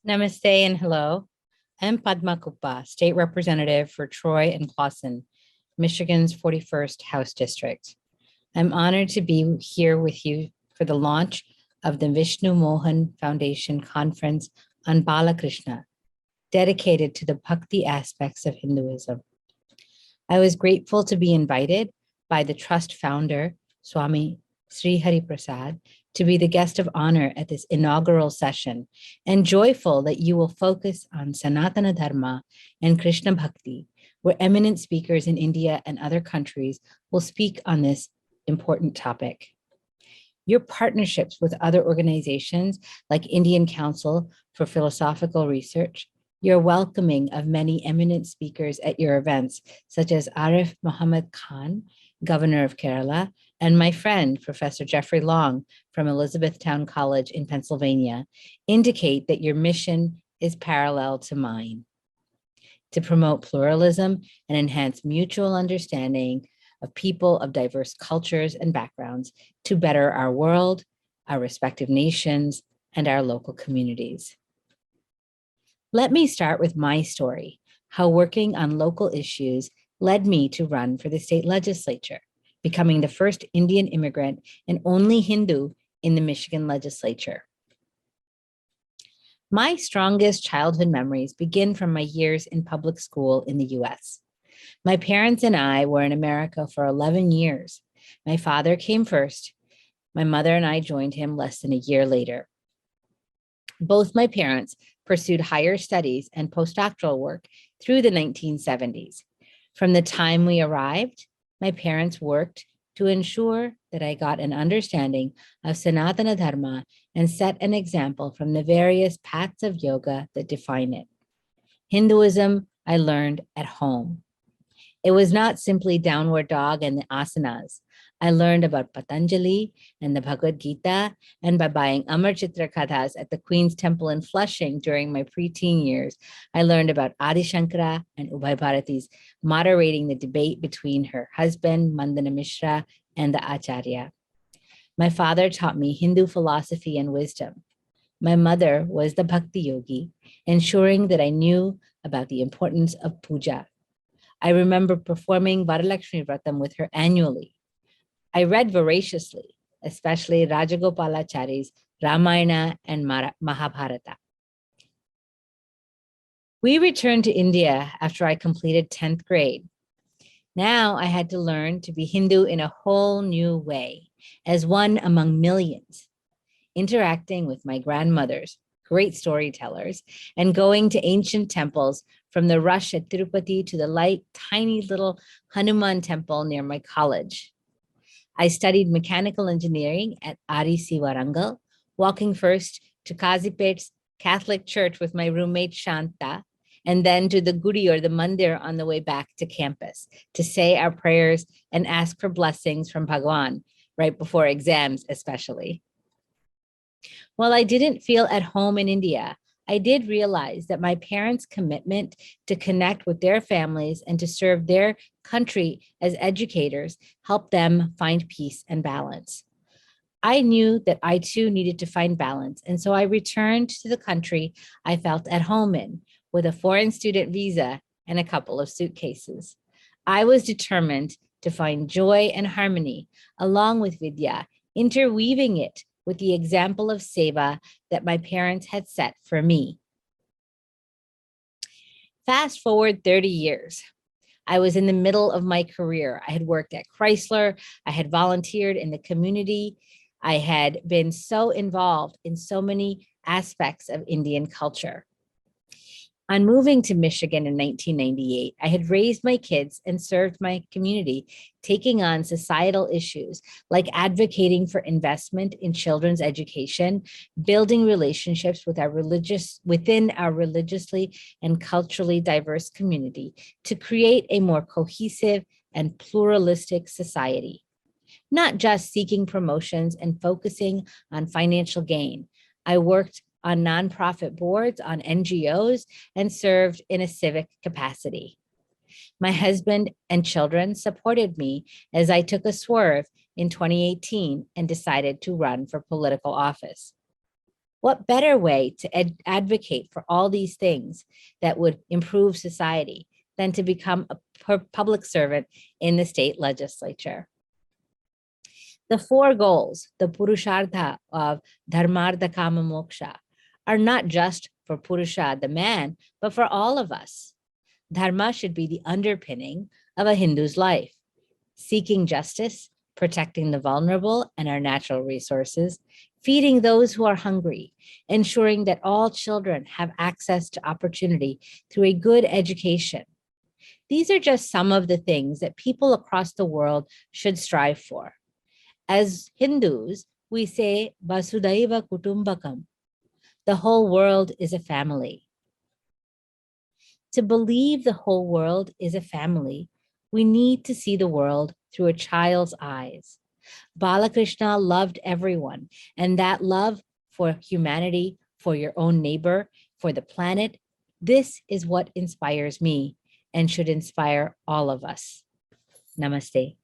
Namaste and hello. I'm Padma Kuppa, State Representative for Troy and Clawson, Michigan's 41st House District. I'm honored to be here with you for the launch of the Vishnu Mohan Foundation Conference on Balakrishna, dedicated to the bhakti aspects of Hinduism. I was grateful to be invited by the Trust founder, Swami Shrihariprasad, to be the guest of honor at this inaugural session, and joyful that you will focus on Sanatana Dharma and Krishna Bhakti, where eminent speakers in India and other countries will speak on this important topic. Your partnerships with other organizations like Indian Council for Philosophical Research, your welcoming of many eminent speakers at your events, such as Arif Muhammad Khan, Governor of Kerala, and my friend, Professor Jeffrey Long from Elizabethtown College in Pennsylvania, indicate that your mission is parallel to mine: to promote pluralism and enhance mutual understanding of people of diverse cultures and backgrounds to better our world, our respective nations, and our local communities. Let me start with my story, how working on local issues led me to run for the state legislature, becoming the first Indian immigrant and only Hindu in the Michigan legislature. My strongest childhood memories begin from my years in public school in the US. My parents and I were in America for 11 years. My father came first. My mother and I joined him less than a year later. Both my parents pursued higher studies and postdoctoral work through the 1970s. From the time we arrived, my parents worked to ensure that I got an understanding of Sanatana Dharma and set an example from the various paths of yoga that define it. Hinduism, I learned at home. It was not simply downward dog and the asanas. I learned about Patanjali and the Bhagavad Gita, and by buying Amar Chitra Kathas at the Queen's Temple in Flushing during my preteen years, I learned about Adi Shankara and Ubhay Bharati's moderating the debate between her husband, Mandana Mishra, and the Acharya. My father taught me Hindu philosophy and wisdom. My mother was the Bhakti Yogi, ensuring that I knew about the importance of puja. I remember performing Varalakshmi Vratam with her annually. I read voraciously, especially Rajagopalachari's Ramayana and Mahabharata. We returned to India after I completed 10th grade. Now I had to learn to be Hindu in a whole new way, as one among millions, interacting with my grandmothers, great storytellers, and going to ancient temples, from the rush at Tirupati to the light, tiny little Hanuman temple near my college. I studied mechanical engineering at REC Warangal, walking first to Kazipet's Catholic church with my roommate Shanta, and then to the Gudi or the Mandir on the way back to campus to say our prayers and ask for blessings from Bhagwan, right before exams especially. While I didn't feel at home in India, I did realize that my parents' commitment to connect with their families and to serve their country as educators helped them find peace and balance. I knew that I too needed to find balance, and so I returned to the country I felt at home in with a foreign student visa and a couple of suitcases. I was determined to find joy and harmony along with Vidya, interweaving it with the example of seva that my parents had set for me. Fast forward 30 years. I was in the middle of my career. I had worked at Chrysler. I had volunteered in the community. I had been so involved in so many aspects of Indian culture. On moving to Michigan in 1998, I had raised my kids and served my community, taking on societal issues like advocating for investment in children's education, building relationships with within our religiously and culturally diverse community to create a more cohesive and pluralistic society. Not just seeking promotions and focusing on financial gain. I worked on nonprofit boards, on NGOs, and served in a civic capacity. My husband and children supported me as I took a swerve in 2018 and decided to run for political office. What better way to advocate for all these things that would improve society than to become a public servant in the state legislature? The four goals, the Purushartha of Dharmartha Kama Moksha, are not just for Purusha, the man, but for all of us. Dharma should be the underpinning of a Hindu's life. Seeking justice, protecting the vulnerable and our natural resources, feeding those who are hungry, ensuring that all children have access to opportunity through a good education. These are just some of the things that people across the world should strive for. As Hindus, we say Vasudhaiva Kutumbakam. The whole world is a family. To believe the whole world is a family, we need to see the world through a child's eyes. Balakrishna loved everyone, and that love for humanity, for your own neighbor, for the planet, this is what inspires me and should inspire all of us. Namaste.